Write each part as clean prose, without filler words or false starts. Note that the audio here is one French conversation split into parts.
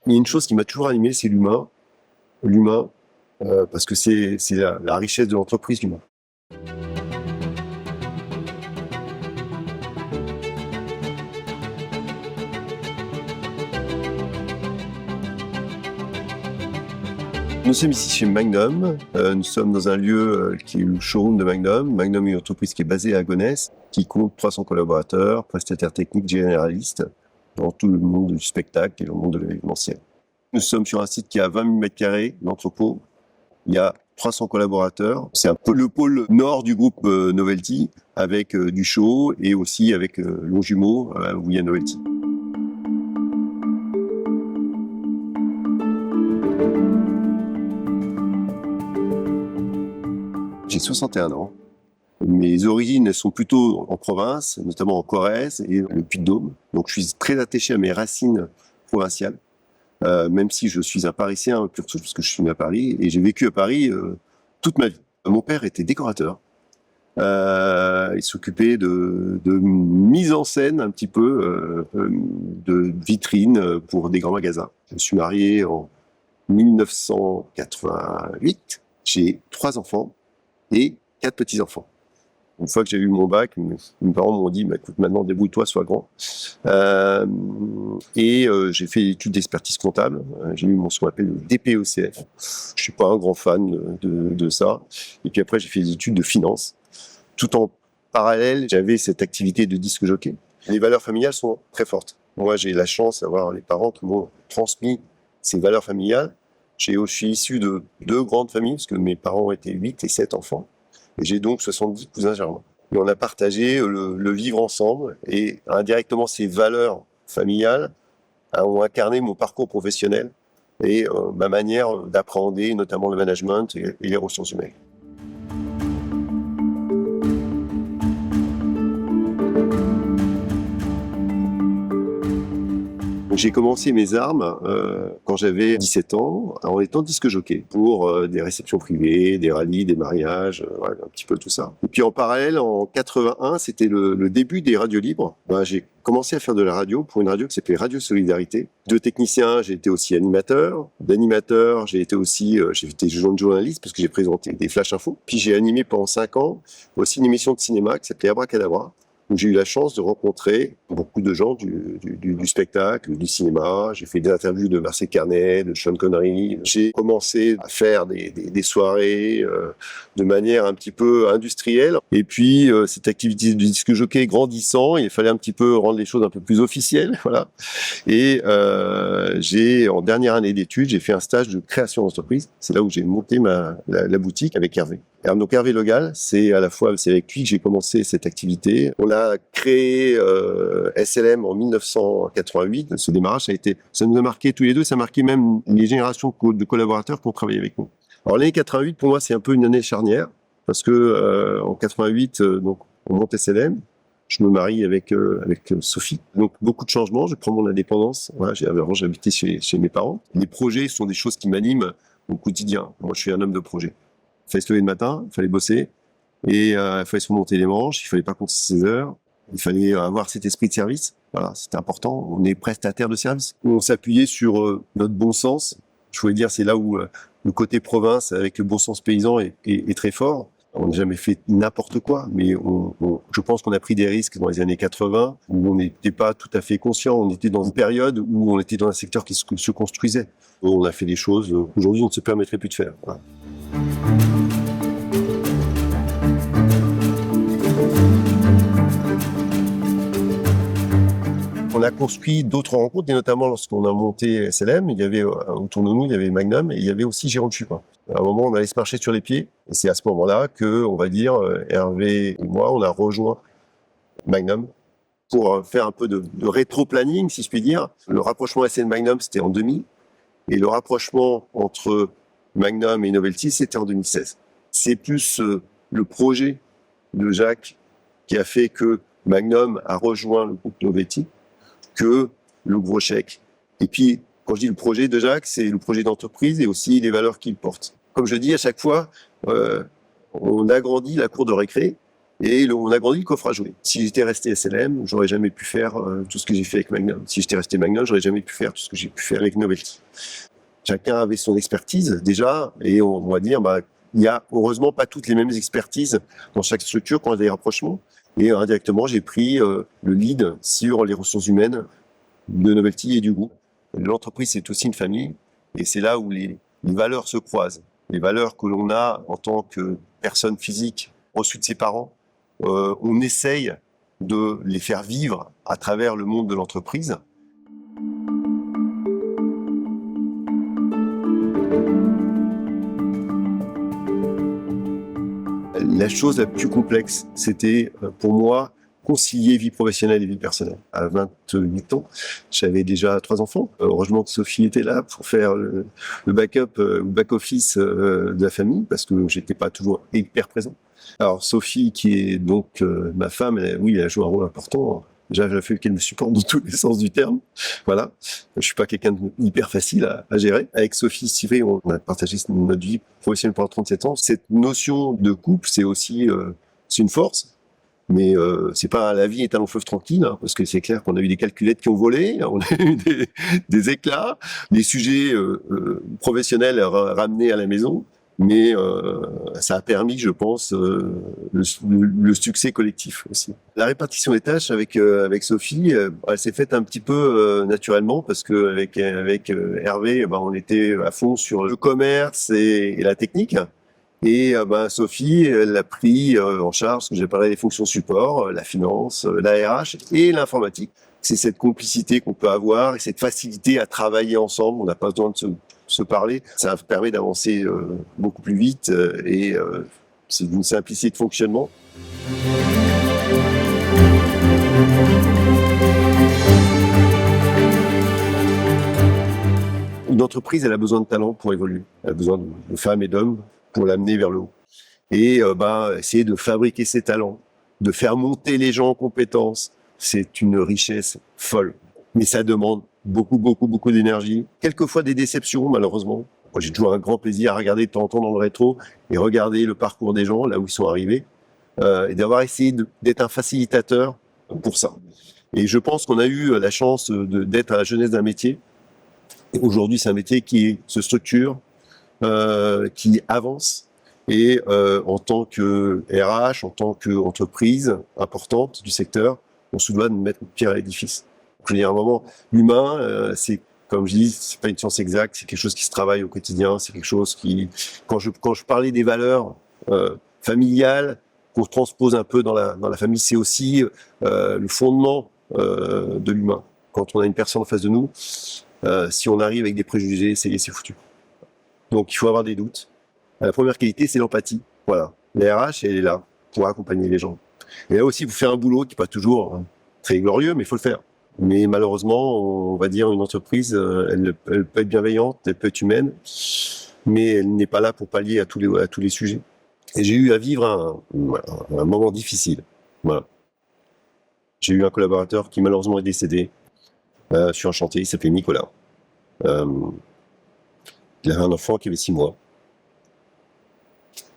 Il y a une chose qui m'a toujours animé, c'est l'humain. L'humain, parce que c'est la richesse de l'entreprise, l'humain. Nous sommes ici chez Magnum. Nous sommes dans un lieu qui est le showroom de Magnum. Magnum est une entreprise qui est basée à Gonesse, qui compte 300 collaborateurs, prestataires techniques généralistes dans tout le monde du spectacle et le monde de l'événementiel. Nous sommes sur un site qui a 20 000 m2 d'entrepôt. Il y a 300 collaborateurs. C'est un peu le pôle nord du groupe Novelty, avec du show et aussi avec Longjumeau, où il y a Novelty. J'ai 61 ans. Mes origines sont plutôt en province, notamment en Corrèze et le Puy-de-Dôme. Donc je suis très attaché à mes racines provinciales, même si je suis un Parisien pur souche, parce que je suis né à Paris et j'ai vécu à Paris toute ma vie. Mon père était décorateur. Il s'occupait de mise en scène un petit peu, de vitrines pour des grands magasins. Je me suis marié en 1988. J'ai 3 enfants et 4 petits-enfants. Une fois que j'ai eu mon bac, mes parents m'ont dit écoute, maintenant débrouille-toi, sois grand. J'ai fait l'étude d'expertise comptable. J'ai eu ce qu'on appelle le DPECF. Je suis pas un grand fan de ça. Et puis après, j'ai fait des études de finance. Tout en parallèle, j'avais cette activité de disque jockey. Les valeurs familiales sont très fortes. Moi, j'ai la chance d'avoir les parents qui m'ont transmis ces valeurs familiales. Je suis issu de 2 grandes familles, parce que mes parents étaient 8 et 7 enfants. Et j'ai donc 70 cousins germains. Et on a partagé le vivre ensemble. Et indirectement, ces valeurs familiales ont incarné mon parcours professionnel et ma manière d'appréhender notamment le management et les ressources humaines. J'ai commencé mes armes quand j'avais 17 ans, en étant disque jockey, pour des réceptions privées, des rallyes, des mariages, voilà, un petit peu tout ça. Et puis en parallèle, en 81, c'était le début des radios libres. J'ai commencé à faire de la radio pour une radio qui s'appelait Radio Solidarité. De technicien, j'ai été aussi animateur. D'animateur, j'ai été journaliste parce que j'ai présenté des flash infos. Puis j'ai animé pendant 5 ans aussi une émission de cinéma qui s'appelait Abracadabra, où j'ai eu la chance de rencontrer beaucoup de gens du spectacle, du cinéma. J'ai fait des interviews de Marcel Carnet, de Sean Connery. J'ai commencé à faire des soirées de manière un petit peu industrielle. Et puis, cette activité du disque jockey grandissant, il fallait un petit peu rendre les choses un peu plus officielles. Voilà. Et en dernière année d'études, j'ai fait un stage de création d'entreprise. C'est là où j'ai monté la boutique avec Hervé. Alors, donc Hervé Legal, c'est avec lui que j'ai commencé cette activité. On a créé SLM en 1988. Ce démarrage, ça nous a marqué tous les deux, ça a marqué même les générations de collaborateurs qui ont travaillé avec nous. Alors l'année 88, pour moi, c'est un peu une année charnière, parce que en 88, donc on monte SLM. Je me marie avec Sophie. Donc beaucoup de changements. Je prends mon indépendance. Voilà, avant j'habitais chez mes parents. Les projets sont des choses qui m'animent au quotidien. Moi, je suis un homme de projet. Il fallait se lever le matin, il fallait bosser, et il fallait se remonter les manches, il fallait pas compter ses heures, il fallait avoir cet esprit de service. Voilà, c'était important. On est prestataire de service. On s'appuyait sur notre bon sens. Je voulais dire, c'est là où le côté province, avec le bon sens paysan, est très fort. On n'a jamais fait n'importe quoi, mais je pense qu'on a pris des risques dans les années 80, où on n'était pas tout à fait conscient. On était dans une période où on était dans un secteur qui se construisait. On a fait des choses qu'aujourd'hui on ne se permettrait plus de faire. Voilà. On a construit d'autres rencontres, et notamment lorsqu'on a monté SLM, il y avait autour de nous, il y avait Magnum et il y avait aussi Jérôme Chupin. À un moment, on allait se marcher sur les pieds, et c'est à ce moment-là que, on va dire, Hervé et moi, on a rejoint Magnum pour faire un peu de rétro-planning, si je puis dire. Le rapprochement SLM-Magnum, c'était en 2000, et le rapprochement entre Magnum et Novelty, c'était en 2016. C'est plus le projet de Jacques qui a fait que Magnum a rejoint le groupe Novelty que le gros chèque. Et puis, quand je dis le projet de Jacques, c'est le projet d'entreprise et aussi les valeurs qu'il porte. Comme je dis à chaque fois, on agrandit la cour de récré, Et on a grandi le coffre à jouer. Si j'étais resté SLM, j'aurais jamais pu faire tout ce que j'ai fait avec Magnum. Si j'étais resté Magnum, j'aurais jamais pu faire tout ce que j'ai pu faire avec Novelty. Chacun avait son expertise déjà, et on va dire, il y a heureusement pas toutes les mêmes expertises dans chaque structure quand il y a des rapprochements. Et indirectement, j'ai pris le lead sur les ressources humaines de Novelty et du groupe. L'entreprise, c'est aussi une famille, et c'est là où les valeurs se croisent. Les valeurs que l'on a en tant que personne physique reçues de ses parents, on essaye de les faire vivre à travers le monde de l'entreprise. La chose la plus complexe, c'était pour moi concilier vie professionnelle et vie personnelle. À 28 ans, j'avais déjà 3 enfants. Heureusement que Sophie était là pour faire le backup ou back-office de la famille, parce que j'étais pas toujours hyper présent. Alors Sophie, qui est donc ma femme, elle a joué un rôle important. Déjà, il a fallu qu'elle me supporte dans tous les sens du terme. Voilà. Je suis pas quelqu'un de hyper facile à gérer. Avec Sophie Sivé, on a partagé notre vie professionnelle pendant 37 ans. Cette notion de couple, c'est aussi, c'est une force. Mais c'est pas la vie est un long fleuve tranquille, hein, parce que c'est clair qu'on a eu des calculettes qui ont volé, on a eu des éclats, des sujets professionnels ramenés à la maison. Mais ça a permis, je pense, le succès collectif aussi. La répartition des tâches avec Sophie, elle s'est faite un petit peu naturellement parce que avec Hervé, on était à fond sur le commerce et la technique. Et Sophie, elle a pris en charge, ce que j'ai parlé des fonctions support, la finance, la RH et l'informatique. C'est cette complicité qu'on peut avoir et cette facilité à travailler ensemble. On n'a pas besoin de se parler. Ça permet d'avancer beaucoup plus vite et c'est d'une simplicité de fonctionnement. Une entreprise, elle a besoin de talent pour évoluer. Elle a besoin de femmes et d'hommes pour l'amener vers le haut. Et essayer de fabriquer ces talents, de faire monter les gens en compétences, c'est une richesse folle. Mais ça demande beaucoup d'énergie. Quelquefois des déceptions, malheureusement. Moi, j'ai toujours un grand plaisir à regarder de temps en temps dans le rétro et regarder le parcours des gens, là où ils sont arrivés, et d'avoir essayé d'être un facilitateur pour ça. Et je pense qu'on a eu la chance d'être à la jeunesse d'un métier. Et aujourd'hui, c'est un métier qui se structure, qui avance. Et en tant que RH, en tant qu'entreprise importante du secteur, on se doit de mettre une pierre à l'édifice. Je veux dire, à un moment, l'humain, c'est, comme je dis, c'est pas une science exacte, c'est quelque chose qui se travaille au quotidien, c'est quelque chose qui, quand je parlais des valeurs familiales, qu'on transpose un peu dans la famille, c'est aussi le fondement de l'humain. Quand on a une personne en face de nous, si on arrive avec des préjugés, c'est foutu. Donc il faut avoir des doutes. La première qualité, c'est l'empathie. Voilà. La RH, elle est là pour accompagner les gens. Et là aussi, vous faites un boulot qui n'est pas toujours très glorieux, mais il faut le faire. Mais malheureusement, on va dire une entreprise, elle peut être bienveillante, elle peut être humaine, mais elle n'est pas là pour pallier à tous les sujets. Et j'ai eu à vivre un moment difficile. Voilà. J'ai eu un collaborateur qui malheureusement est décédé sur un chantier, il s'appelait Nicolas. Il avait un enfant qui avait 6 mois.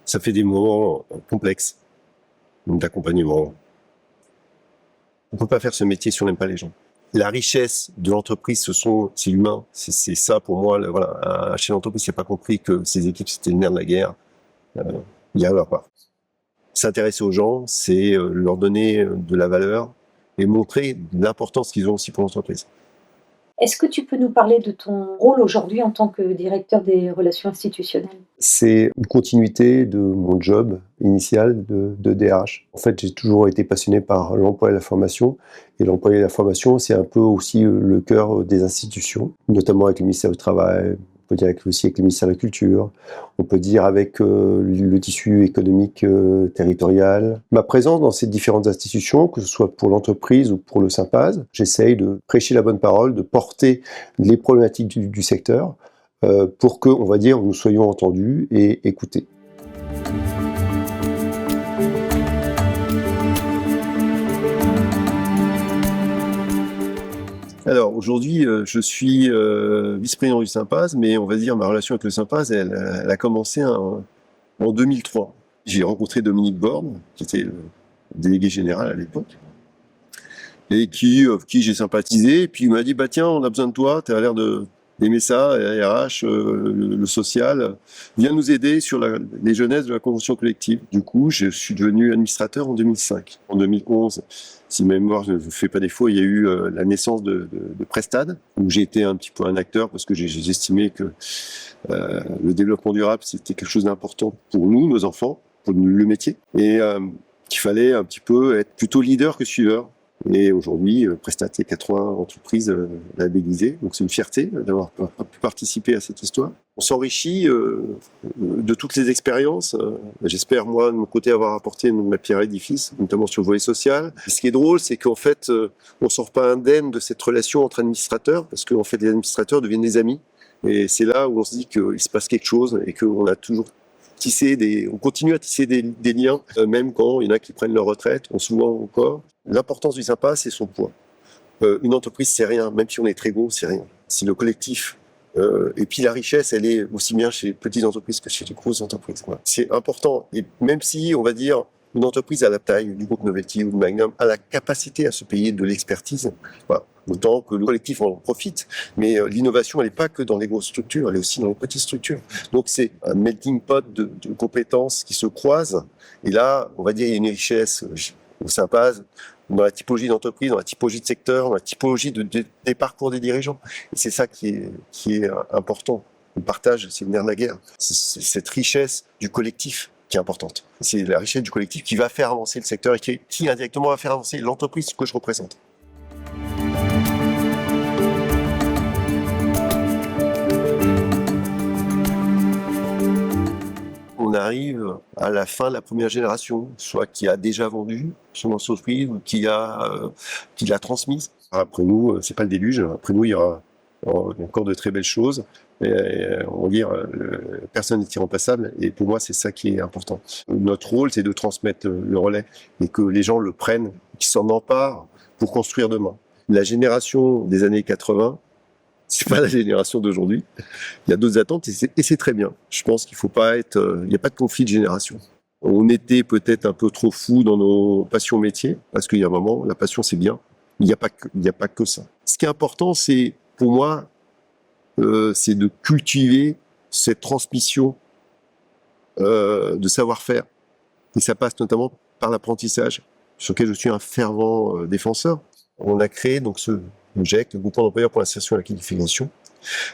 Ça fait des moments complexes d'accompagnement. On peut pas faire ce métier si on n'aime pas les gens. La richesse de l'entreprise, c'est l'humain. C'est ça pour moi. Voilà, un chef d'entreprise qui n'a pas compris que ses équipes c'était le nerf de la guerre, il y arrivera pas. S'intéresser aux gens, c'est leur donner de la valeur et montrer l'importance qu'ils ont aussi pour l'entreprise. Est-ce que tu peux nous parler de ton rôle aujourd'hui en tant que directeur des relations institutionnelles? C'est une continuité de mon job initial de DRH. En fait, j'ai toujours été passionné par l'emploi et la formation. Et l'emploi et la formation, c'est un peu aussi le cœur des institutions, notamment avec le ministère du Travail, on peut dire aussi avec le ministère de la Culture, on peut dire avec le tissu économique territorial. Ma présence dans ces différentes institutions, que ce soit pour l'entreprise ou pour le Sympaz, j'essaye de prêcher la bonne parole, de porter les problématiques du secteur pour que, on va dire, nous soyons entendus et écoutés. Alors aujourd'hui, je suis vice-président du Sympaz, mais on va dire ma relation avec le Sympaz, elle a commencé en 2003. J'ai rencontré Dominique Borne, qui était délégué général à l'époque, et qui j'ai sympathisé. Et puis il m'a dit, bah tiens, on a besoin de toi, tu as l'air d'aimer ça, la RH, le social, viens nous aider sur les jeunesses de la convention collective. Du coup, je suis devenu administrateur en 2005. En 2011, si ma mémoire ne fait pas défaut, il y a eu la naissance de Prestad, où j'ai été un petit peu un acteur parce que j'ai estimé que le développement durable, c'était quelque chose d'important pour nous, nos enfants, pour le métier, et qu'il fallait un petit peu être plutôt leader que suiveur. Et aujourd'hui, Prestat, il y a 80 entreprises labellisées, donc c'est une fierté d'avoir pu participer à cette histoire. On s'enrichit de toutes les expériences. J'espère, moi, de mon côté, avoir apporté ma pierre à l'édifice, notamment sur le volet social. Et ce qui est drôle, c'est qu'en fait, on ne sort pas indemne de cette relation entre administrateurs, parce qu'en fait, les administrateurs deviennent des amis. Et c'est là où on se dit qu'il se passe quelque chose et qu'on a toujours on continue à tisser des liens, même quand il y en a qui prennent leur retraite, on se voit encore. L'importance du sympa, c'est son poids. Une entreprise, c'est rien, même si on est très gros, c'est rien. C'est le collectif. Et puis la richesse, elle est aussi bien chez les petites entreprises que chez les grosses entreprises. Voilà. C'est important. Et même si, on va dire, une entreprise à la taille du groupe Novetti ou de Magnum a la capacité à se payer de l'expertise, voilà. Autant que le collectif en profite. Mais l'innovation, elle n'est pas que dans les grosses structures, elle est aussi dans les petites structures. Donc c'est un melting pot de compétences qui se croisent. Et là, on va dire, il y a une richesse au Sympaz, dans la typologie d'entreprise, dans la typologie de secteur, dans la typologie des parcours des dirigeants. Et c'est ça qui est important. Le partage, c'est le nerf de la guerre. C'est cette richesse du collectif qui est importante. C'est la richesse du collectif qui va faire avancer le secteur et qui indirectement va faire avancer l'entreprise que je représente. On arrive à la fin de la première génération, soit qui a déjà vendu son entreprise ou qui l'a transmise. Après nous, c'est pas le déluge. Après nous, il y aura encore de très belles choses. On va dire, personne n'est irremplaçable. Et pour moi, c'est ça qui est important. Notre rôle, c'est de transmettre le relais et que les gens le prennent, qu'ils s'en emparent pour construire demain. La génération des années 80, c'est pas la génération d'aujourd'hui. Il y a d'autres attentes et c'est très bien. Je pense qu'il faut pas être, il n'y a pas de conflit de génération. On était peut-être un peu trop fous dans nos passions métiers parce qu'il y a un moment, la passion c'est bien. Il n'y a pas que ça. Ce qui est important, c'est pour moi, c'est de cultiver cette transmission de savoir-faire. Et ça passe notamment par l'apprentissage, sur lequel je suis un fervent défenseur. On a créé donc le GEC, le groupement d'employeurs pour l'insertion et la qualification,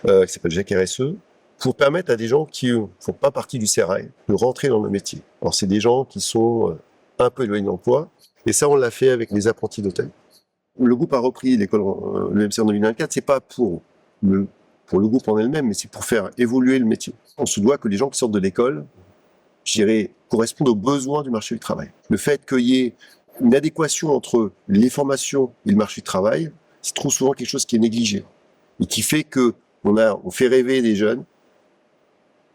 qui s'appelle GEC RSE, pour permettre à des gens qui ne font pas partie du sérail de rentrer dans le métier. Alors c'est des gens qui sont un peu éloignés de l'emploi, et ça on l'a fait avec les apprentis d'hôtel. Le groupe a repris l'école, l'EMC en 2024, c'est pas pour le groupe en elle-même, mais c'est pour faire évoluer le métier. On se doit que les gens qui sortent de l'école, je dirais, correspondent aux besoins du marché du travail. Le fait qu'il y ait une adéquation entre les formations et le marché du travail, c'est trop souvent quelque chose qui est négligé et qui fait que on fait rêver des jeunes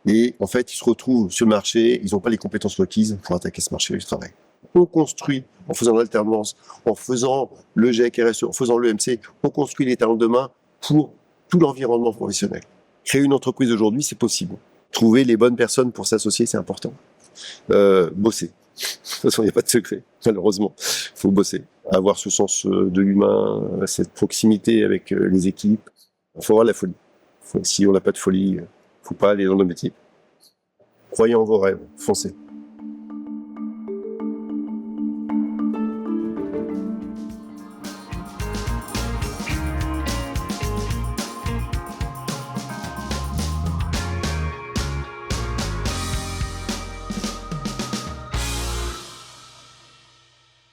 et en fait ils se retrouvent sur le marché, ils n'ont pas les compétences requises pour attaquer ce marché du travail. On construit en faisant l'alternance, en faisant le GEC RSE, en faisant l'EMC, on construit les talents de demain pour tout l'environnement professionnel. Créer une entreprise aujourd'hui, c'est possible. Trouver les bonnes personnes pour s'associer, c'est important. Bosser. De toute façon, il n'y a pas de secret, malheureusement. Il faut bosser. Avoir ce sens de l'humain, cette proximité avec les équipes. Il faut avoir de la folie. Si on n'a pas de folie, il ne faut pas aller dans nos métiers. Croyez en vos rêves, foncez.